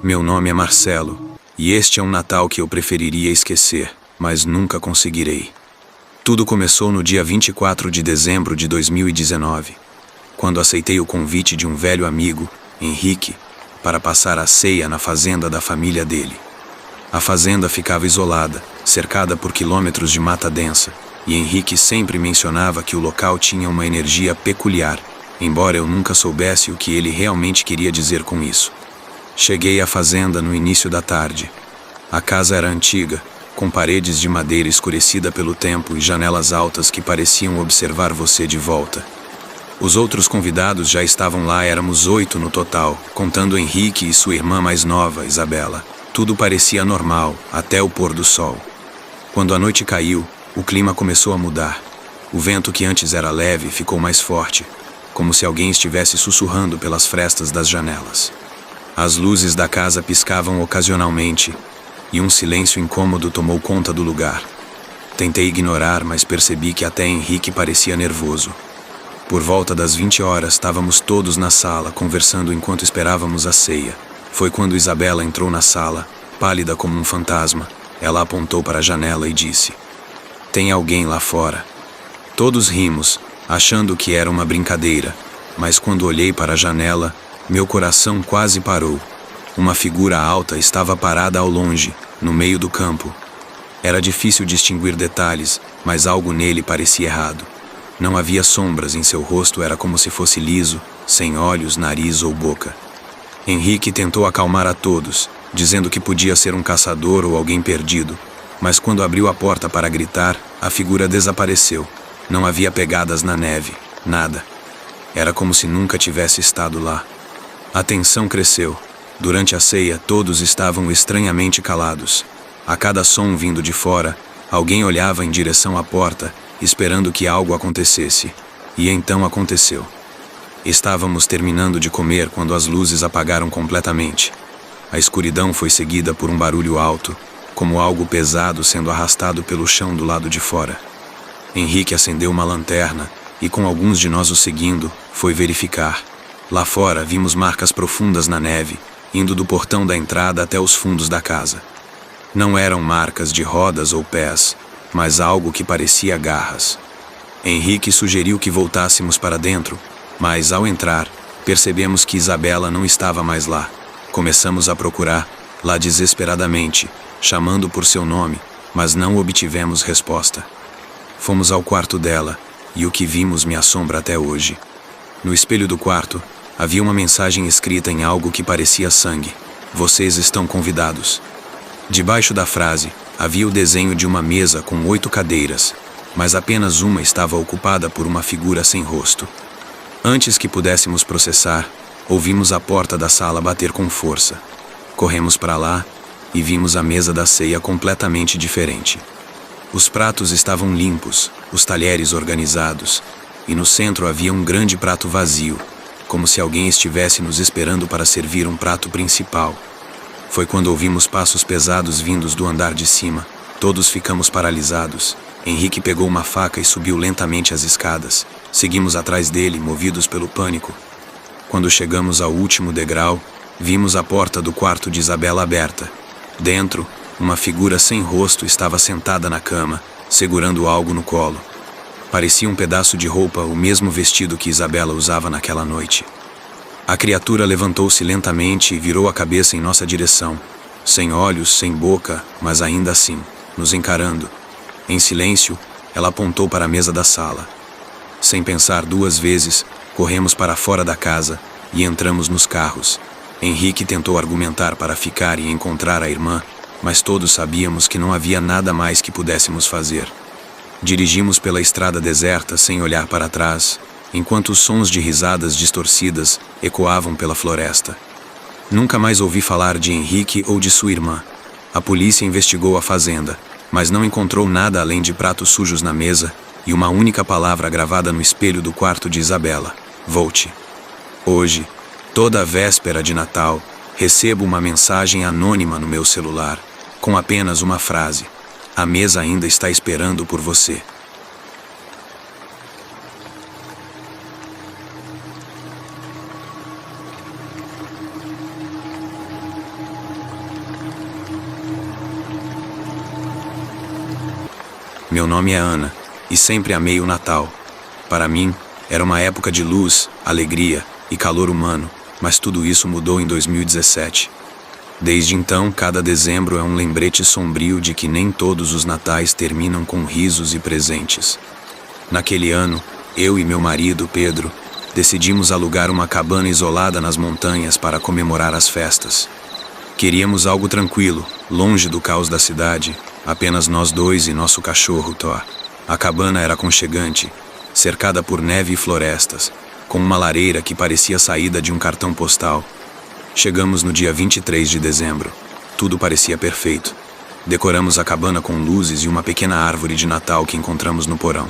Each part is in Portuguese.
Meu nome é Marcelo, e este é um Natal que eu preferiria esquecer, mas nunca conseguirei. Tudo começou no dia 24 de dezembro de 2019, quando aceitei o convite de um velho amigo, Henrique, para passar a ceia na fazenda da família dele. A fazenda ficava isolada, cercada por quilômetros de mata densa, e Henrique sempre mencionava que o local tinha uma energia peculiar, embora eu nunca soubesse o que ele realmente queria dizer com isso. Cheguei à fazenda no início da tarde. A casa era antiga, com paredes de madeira escurecida pelo tempo e janelas altas que pareciam observar você de volta. Os outros convidados já estavam lá, éramos 8 no total, contando Henrique e sua irmã mais nova, Isabela. Tudo parecia normal, até o pôr do sol. Quando a noite caiu, o clima começou a mudar. O vento que antes era leve ficou mais forte, como se alguém estivesse sussurrando pelas frestas das janelas. As luzes da casa piscavam ocasionalmente, e um silêncio incômodo tomou conta do lugar. Tentei ignorar, mas percebi que até Henrique parecia nervoso. Por volta das 20 horas, estávamos todos na sala, conversando enquanto esperávamos a ceia. Foi quando Isabela entrou na sala, pálida como um fantasma. Ela apontou para a janela e disse: "Tem alguém lá fora." Todos rimos, achando que era uma brincadeira, mas quando olhei para a janela, meu coração quase parou. Uma figura alta estava parada ao longe, no meio do campo. Era difícil distinguir detalhes, mas algo nele parecia errado. Não havia sombras em seu rosto, era como se fosse liso, sem olhos, nariz ou boca. Henrique tentou acalmar a todos, dizendo que podia ser um caçador ou alguém perdido, mas quando abriu a porta para gritar, a figura desapareceu. Não havia pegadas na neve, nada. Era como se nunca tivesse estado lá. A tensão cresceu. Durante a ceia, todos estavam estranhamente calados. A cada som vindo de fora, alguém olhava em direção à porta, esperando que algo acontecesse. E então aconteceu. Estávamos terminando de comer quando as luzes apagaram completamente. A escuridão foi seguida por um barulho alto, como algo pesado sendo arrastado pelo chão do lado de fora. Henrique acendeu uma lanterna e, com alguns de nós o seguindo, foi verificar. Lá fora, vimos marcas profundas na neve, indo do portão da entrada até os fundos da casa. Não eram marcas de rodas ou pés, mas algo que parecia garras. Henrique sugeriu que voltássemos para dentro, mas ao entrar, percebemos que Isabela não estava mais lá. Começamos a procurar, lá desesperadamente, chamando por seu nome, mas não obtivemos resposta. Fomos ao quarto dela, e o que vimos me assombra até hoje. No espelho do quarto, havia uma mensagem escrita em algo que parecia sangue: "Vocês estão convidados." Debaixo da frase, havia o desenho de uma mesa com 8 cadeiras, mas apenas uma estava ocupada por uma figura sem rosto. Antes que pudéssemos processar, ouvimos a porta da sala bater com força. Corremos para lá e vimos a mesa da ceia completamente diferente. Os pratos estavam limpos, os talheres organizados, e no centro havia um grande prato vazio, como se alguém estivesse nos esperando para servir um prato principal. Foi quando ouvimos passos pesados vindos do andar de cima. Todos ficamos paralisados. Henrique pegou uma faca e subiu lentamente as escadas. Seguimos atrás dele, movidos pelo pânico. Quando chegamos ao último degrau, vimos a porta do quarto de Isabela aberta. Dentro, uma figura sem rosto estava sentada na cama, segurando algo no colo. Parecia um pedaço de roupa, o mesmo vestido que Isabela usava naquela noite. A criatura levantou-se lentamente e virou a cabeça em nossa direção. Sem olhos, sem boca, mas ainda assim, nos encarando. Em silêncio, ela apontou para a mesa da sala. Sem pensar 2 vezes, corremos para fora da casa e entramos nos carros. Henrique tentou argumentar para ficar e encontrar a irmã, mas todos sabíamos que não havia nada mais que pudéssemos fazer. Dirigimos pela estrada deserta sem olhar para trás, enquanto os sons de risadas distorcidas ecoavam pela floresta. Nunca mais ouvi falar de Henrique ou de sua irmã. A polícia investigou a fazenda, mas não encontrou nada além de pratos sujos na mesa e uma única palavra gravada no espelho do quarto de Isabela: "Volte." Hoje, toda a véspera de Natal, recebo uma mensagem anônima no meu celular, com apenas uma frase: "A mesa ainda está esperando por você." Meu nome é Ana, e sempre amei o Natal. Para mim, era uma época de luz, alegria e calor humano, mas tudo isso mudou em 2017. Desde então, cada dezembro é um lembrete sombrio de que nem todos os natais terminam com risos e presentes. Naquele ano, eu e meu marido, Pedro, decidimos alugar uma cabana isolada nas montanhas para comemorar as festas. Queríamos algo tranquilo, longe do caos da cidade, apenas nós dois e nosso cachorro, Thor. A cabana era aconchegante, cercada por neve e florestas, com uma lareira que parecia saída de um cartão postal. Chegamos no dia 23 de dezembro. Tudo parecia perfeito. Decoramos a cabana com luzes e uma pequena árvore de Natal que encontramos no porão.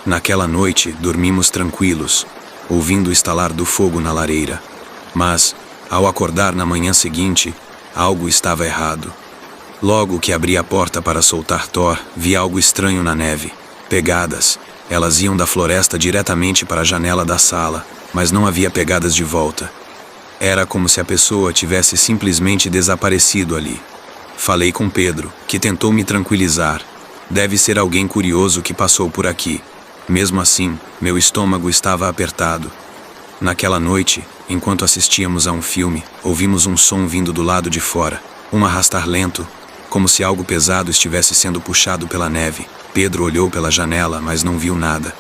Naquela noite, dormimos tranquilos, ouvindo o estalar do fogo na lareira. Mas, ao acordar na manhã seguinte, algo estava errado. Logo que abri a porta para soltar Thor, vi algo estranho na neve. Pegadas. Elas iam da floresta diretamente para a janela da sala, mas não havia pegadas de volta. Era como se a pessoa tivesse simplesmente desaparecido ali. Falei com Pedro, que tentou me tranquilizar. Deve ser alguém curioso que passou por aqui. Mesmo assim, meu estômago estava apertado. Naquela noite, enquanto assistíamos a um filme, ouvimos um som vindo do lado de fora, um arrastar lento, como se algo pesado estivesse sendo puxado pela neve. Pedro olhou pela janela, mas não viu nada.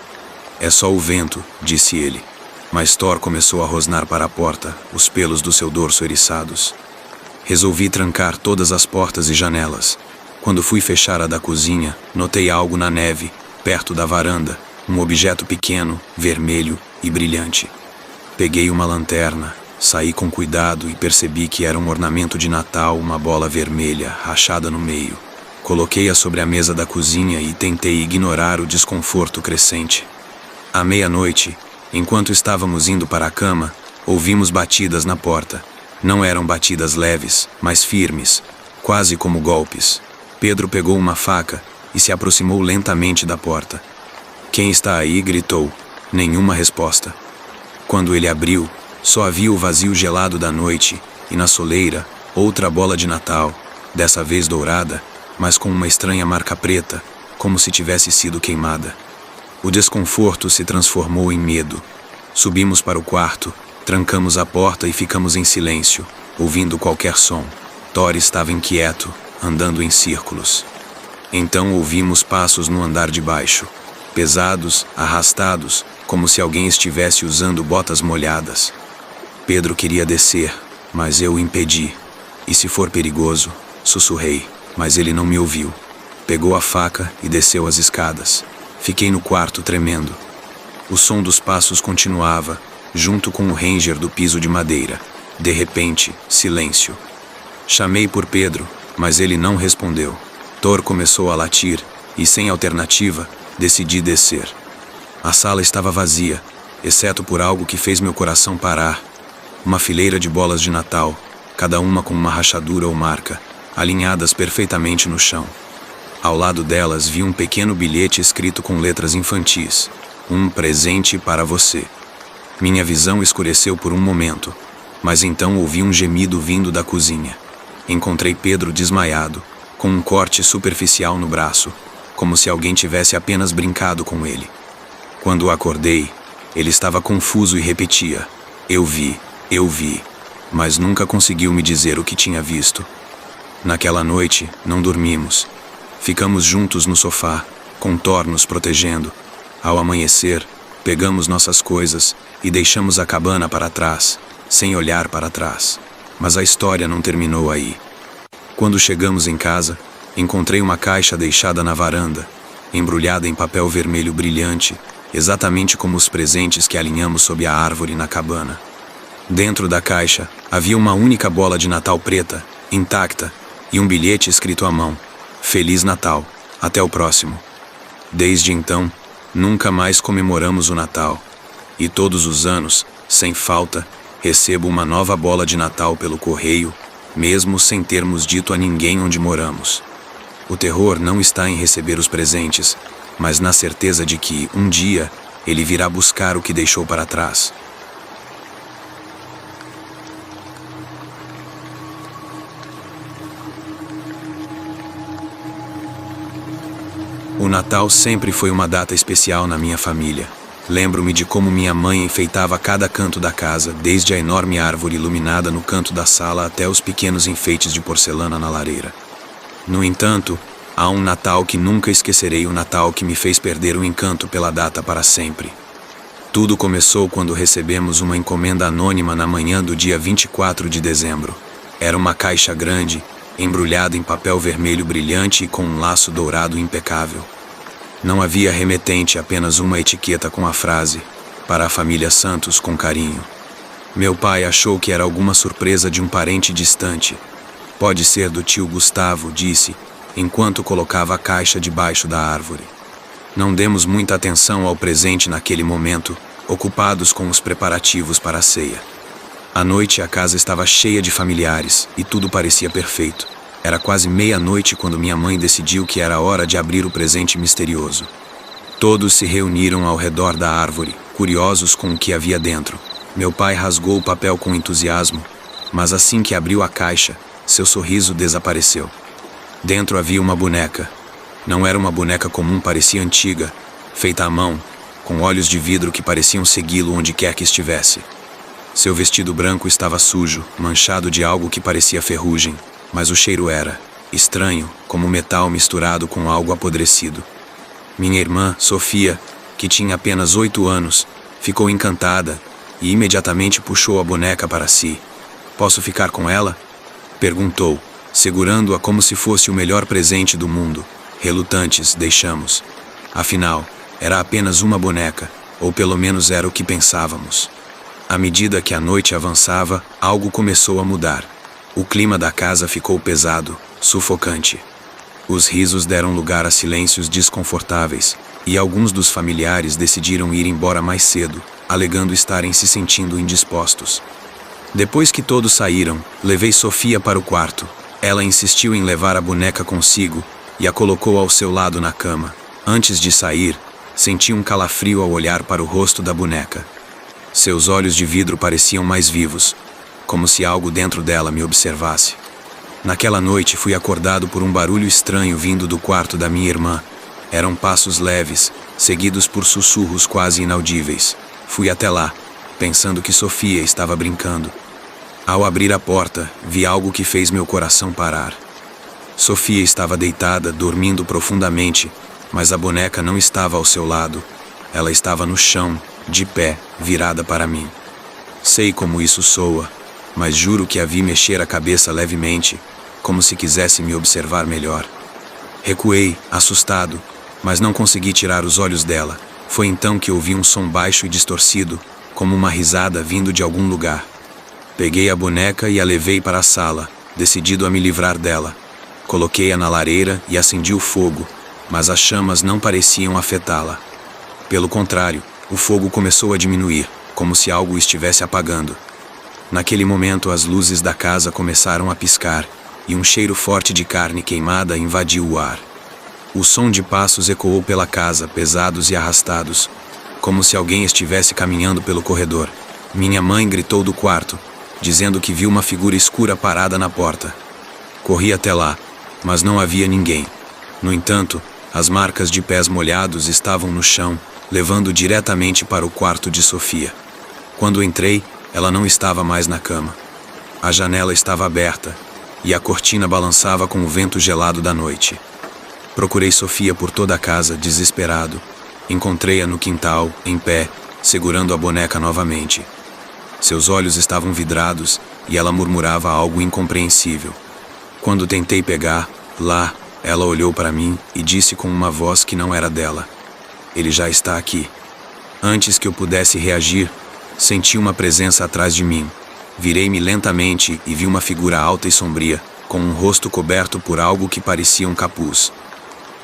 É só o vento, disse ele. Mas Thor começou a rosnar para a porta, os pelos do seu dorso eriçados. Resolvi trancar todas as portas e janelas. Quando fui fechar a da cozinha, notei algo na neve, perto da varanda, um objeto pequeno, vermelho e brilhante. Peguei uma lanterna, saí com cuidado e percebi que era um ornamento de Natal, uma bola vermelha, rachada no meio. Coloquei-a sobre a mesa da cozinha e tentei ignorar o desconforto crescente. À meia-noite, enquanto estávamos indo para a cama, ouvimos batidas na porta. Não eram batidas leves, mas firmes, quase como golpes. Pedro pegou uma faca e se aproximou lentamente da porta. "Quem está aí?" gritou. Nenhuma resposta. Quando ele abriu, só havia o vazio gelado da noite e na soleira, outra bola de Natal, dessa vez dourada, mas com uma estranha marca preta, como se tivesse sido queimada. O desconforto se transformou em medo. Subimos para o quarto, trancamos a porta e ficamos em silêncio, ouvindo qualquer som. Thor estava inquieto, andando em círculos. Então ouvimos passos no andar de baixo, pesados, arrastados, como se alguém estivesse usando botas molhadas. Pedro queria descer, mas eu o impedi. "E se for perigoso?" sussurrei, mas ele não me ouviu. Pegou a faca e desceu as escadas. Fiquei no quarto tremendo. O som dos passos continuava, junto com o ranger do piso de madeira. De repente, silêncio. Chamei por Pedro, mas ele não respondeu. Thor começou a latir, e sem alternativa, decidi descer. A sala estava vazia, exceto por algo que fez meu coração parar. Uma fileira de bolas de Natal, cada uma com uma rachadura ou marca, alinhadas perfeitamente no chão. Ao lado delas vi um pequeno bilhete escrito com letras infantis. "Um presente para você." Minha visão escureceu por um momento, mas então ouvi um gemido vindo da cozinha. Encontrei Pedro desmaiado, com um corte superficial no braço, como se alguém tivesse apenas brincado com ele. Quando acordei, ele estava confuso e repetia: eu vi, mas nunca conseguiu me dizer o que tinha visto. Naquela noite, não dormimos. Ficamos juntos no sofá, com Thor nos protegendo. Ao amanhecer, pegamos nossas coisas e deixamos a cabana para trás, sem olhar para trás. Mas a história não terminou aí. Quando chegamos em casa, encontrei uma caixa deixada na varanda, embrulhada em papel vermelho brilhante, exatamente como os presentes que alinhamos sob a árvore na cabana. Dentro da caixa, havia uma única bola de Natal preta, intacta, e um bilhete escrito à mão: "Feliz Natal, até o próximo." Desde então, nunca mais comemoramos o Natal. E todos os anos, sem falta, recebo uma nova bola de Natal pelo correio, mesmo sem termos dito a ninguém onde moramos. O terror não está em receber os presentes, mas na certeza de que, um dia, ele virá buscar o que deixou para trás. O Natal sempre foi uma data especial na minha família. Lembro-me de como minha mãe enfeitava cada canto da casa, desde a enorme árvore iluminada no canto da sala até os pequenos enfeites de porcelana na lareira. No entanto, há um Natal que nunca esquecerei, o Natal que me fez perder o encanto pela data para sempre. Tudo começou quando recebemos uma encomenda anônima na manhã do dia 24 de dezembro. Era uma caixa grande, embrulhada em papel vermelho brilhante e com um laço dourado impecável. Não havia remetente, apenas uma etiqueta com a frase: "Para a família Santos, com carinho". Meu pai achou que era alguma surpresa de um parente distante. "Pode ser do tio Gustavo", disse, enquanto colocava a caixa debaixo da árvore. Não demos muita atenção ao presente naquele momento, ocupados com os preparativos para a ceia. À noite a casa estava cheia de familiares e tudo parecia perfeito. Era quase meia-noite quando minha mãe decidiu que era hora de abrir o presente misterioso. Todos se reuniram ao redor da árvore, curiosos com o que havia dentro. Meu pai rasgou o papel com entusiasmo, mas assim que abriu a caixa, seu sorriso desapareceu. Dentro havia uma boneca. Não era uma boneca comum, parecia antiga, feita à mão, com olhos de vidro que pareciam segui-lo onde quer que estivesse. Seu vestido branco estava sujo, manchado de algo que parecia ferrugem, mas o cheiro era estranho, como metal misturado com algo apodrecido. Minha irmã, Sofia, que tinha apenas 8 anos, ficou encantada e imediatamente puxou a boneca para si. "Posso ficar com ela?" perguntou, segurando-a como se fosse o melhor presente do mundo. Relutantes, deixamos. Afinal, era apenas uma boneca, ou pelo menos era o que pensávamos. À medida que a noite avançava, algo começou a mudar. O clima da casa ficou pesado, sufocante. Os risos deram lugar a silêncios desconfortáveis, e alguns dos familiares decidiram ir embora mais cedo, alegando estarem se sentindo indispostos. Depois que todos saíram, levei Sofia para o quarto. Ela insistiu em levar a boneca consigo e a colocou ao seu lado na cama. Antes de sair, senti um calafrio ao olhar para o rosto da boneca. Seus olhos de vidro pareciam mais vivos, como se algo dentro dela me observasse. Naquela noite fui acordado por um barulho estranho vindo do quarto da minha irmã. Eram passos leves, seguidos por sussurros quase inaudíveis. Fui até lá, pensando que Sofia estava brincando. Ao abrir a porta, vi algo que fez meu coração parar. Sofia estava deitada, dormindo profundamente, mas a boneca não estava ao seu lado. Ela estava no chão, de pé, virada para mim. Sei como isso soa, mas juro que a vi mexer a cabeça levemente, como se quisesse me observar melhor. Recuei, assustado, mas não consegui tirar os olhos dela. Foi então que ouvi um som baixo e distorcido, como uma risada vindo de algum lugar. Peguei a boneca e a levei para a sala, decidido a me livrar dela. Coloquei-a na lareira e acendi o fogo, mas as chamas não pareciam afetá-la. Pelo contrário, o fogo começou a diminuir, como se algo o estivesse apagando. Naquele momento, as luzes da casa começaram a piscar, e um cheiro forte de carne queimada invadiu o ar. O som de passos ecoou pela casa, pesados e arrastados, como se alguém estivesse caminhando pelo corredor. Minha mãe gritou do quarto, dizendo que viu uma figura escura parada na porta. Corri até lá, mas não havia ninguém. No entanto, as marcas de pés molhados estavam no chão, levando diretamente para o quarto de Sofia. Quando entrei, ela não estava mais na cama. A janela estava aberta, e a cortina balançava com o vento gelado da noite. Procurei Sofia por toda a casa, desesperado. Encontrei-a no quintal, em pé, segurando a boneca novamente. Seus olhos estavam vidrados, e ela murmurava algo incompreensível. Quando tentei pegar, lá, ela olhou para mim e disse com uma voz que não era dela: "Ele já está aqui." Antes que eu pudesse reagir, senti uma presença atrás de mim. Virei-me lentamente e vi uma figura alta e sombria, com um rosto coberto por algo que parecia um capuz.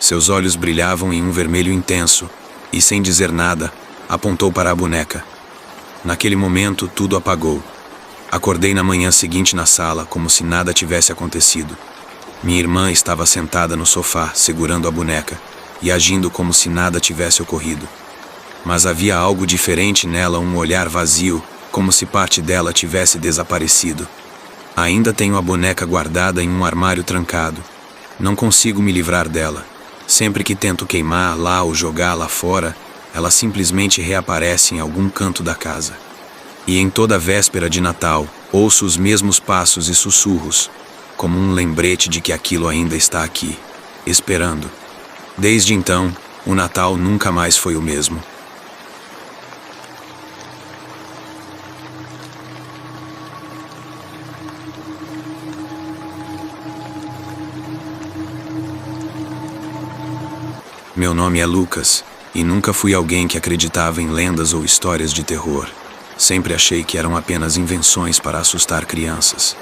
Seus olhos brilhavam em um vermelho intenso, e sem dizer nada, apontou para a boneca. Naquele momento, tudo apagou. Acordei na manhã seguinte na sala, como se nada tivesse acontecido. Minha irmã estava sentada no sofá, segurando a boneca, e agindo como se nada tivesse ocorrido. Mas havia algo diferente nela, um olhar vazio, como se parte dela tivesse desaparecido. Ainda tenho a boneca guardada em um armário trancado. Não consigo me livrar dela. Sempre que tento queimar lá ou jogar lá fora, ela simplesmente reaparece em algum canto da casa. E em toda véspera de Natal, ouço os mesmos passos e sussurros, como um lembrete de que aquilo ainda está aqui, esperando. Desde então, o Natal nunca mais foi o mesmo. Meu nome é Lucas, e nunca fui alguém que acreditava em lendas ou histórias de terror. Sempre achei que eram apenas invenções para assustar crianças.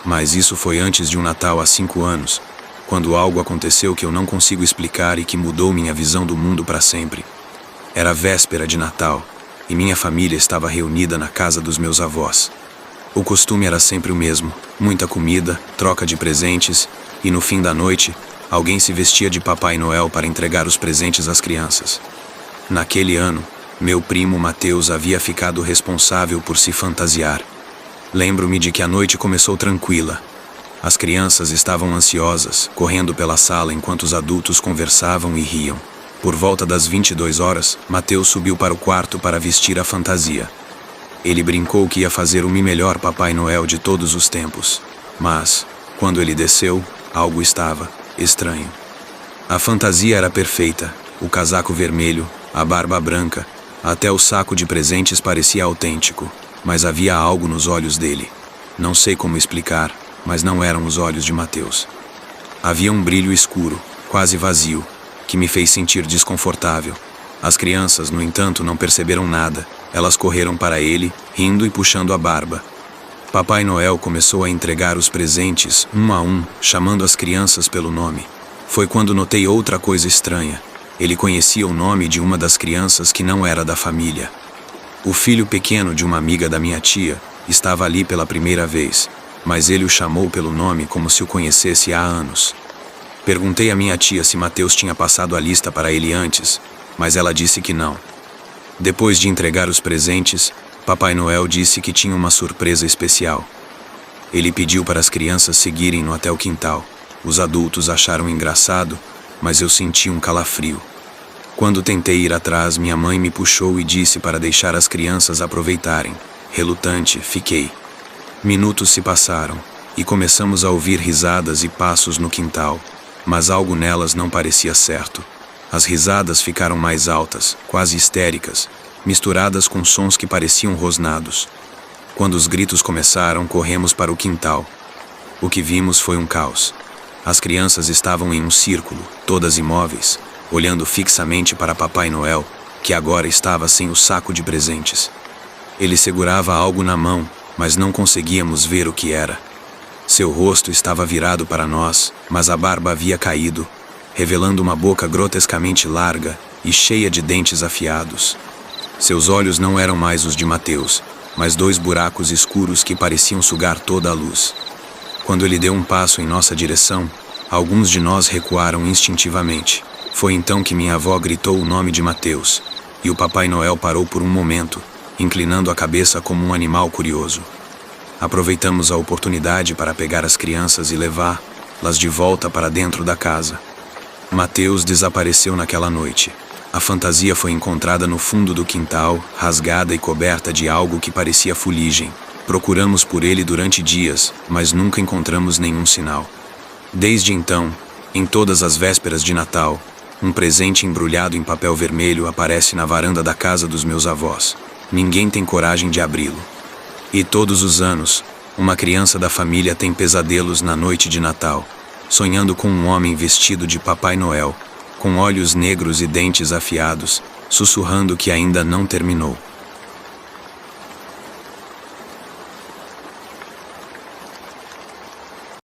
Mas isso foi antes de um Natal há 5 anos, quando algo aconteceu que eu não consigo explicar e que mudou minha visão do mundo para sempre. Era véspera de Natal, e minha família estava reunida na casa dos meus avós. O costume era sempre o mesmo: muita comida, troca de presentes, e no fim da noite, alguém se vestia de Papai Noel para entregar os presentes às crianças. Naquele ano, meu primo Mateus havia ficado responsável por se fantasiar. Lembro-me de que a noite começou tranquila. As crianças estavam ansiosas, correndo pela sala enquanto os adultos conversavam e riam. Por volta das 22 horas, Mateus subiu para o quarto para vestir a fantasia. Ele brincou que ia fazer o melhor Papai Noel de todos os tempos. Mas, quando ele desceu, algo estava estranho. A fantasia era perfeita: o casaco vermelho, a barba branca, até o saco de presentes parecia autêntico, mas havia algo nos olhos dele. Não sei como explicar, mas não eram os olhos de Mateus. Havia um brilho escuro, quase vazio, que me fez sentir desconfortável. As crianças, no entanto, não perceberam nada. Elas correram para ele, rindo e puxando a barba. Papai Noel começou a entregar os presentes, um a um, chamando as crianças pelo nome. Foi quando notei outra coisa estranha. Ele conhecia o nome de uma das crianças que não era da família. O filho pequeno de uma amiga da minha tia estava ali pela primeira vez, mas ele o chamou pelo nome como se o conhecesse há anos. Perguntei à minha tia se Mateus tinha passado a lista para ele antes, mas ela disse que não. Depois de entregar os presentes, Papai Noel disse que tinha uma surpresa especial. Ele pediu para as crianças seguirem-no até o quintal. Os adultos acharam engraçado, mas eu senti um calafrio. Quando tentei ir atrás, minha mãe me puxou e disse para deixar as crianças aproveitarem. Relutante, fiquei. Minutos se passaram, e começamos a ouvir risadas e passos no quintal, mas algo nelas não parecia certo. As risadas ficaram mais altas, quase histéricas, misturadas com sons que pareciam rosnados. Quando os gritos começaram, corremos para o quintal. O que vimos foi um caos. As crianças estavam em um círculo, todas imóveis, olhando fixamente para Papai Noel, que agora estava sem o saco de presentes. Ele segurava algo na mão, mas não conseguíamos ver o que era. Seu rosto estava virado para nós, mas a barba havia caído, revelando uma boca grotescamente larga e cheia de dentes afiados. Seus olhos não eram mais os de Mateus, mas 2 buracos escuros que pareciam sugar toda a luz. Quando ele deu um passo em nossa direção, alguns de nós recuaram instintivamente. Foi então que minha avó gritou o nome de Mateus, e o Papai Noel parou por um momento, inclinando a cabeça como um animal curioso. Aproveitamos a oportunidade para pegar as crianças e levá-las de volta para dentro da casa. Mateus desapareceu naquela noite. A fantasia foi encontrada no fundo do quintal, rasgada e coberta de algo que parecia fuligem. Procuramos por ele durante dias, mas nunca encontramos nenhum sinal. Desde então, em todas as vésperas de Natal, um presente embrulhado em papel vermelho aparece na varanda da casa dos meus avós. Ninguém tem coragem de abri-lo. E todos os anos, uma criança da família tem pesadelos na noite de Natal, sonhando com um homem vestido de Papai Noel, com olhos negros e dentes afiados, sussurrando que ainda não terminou.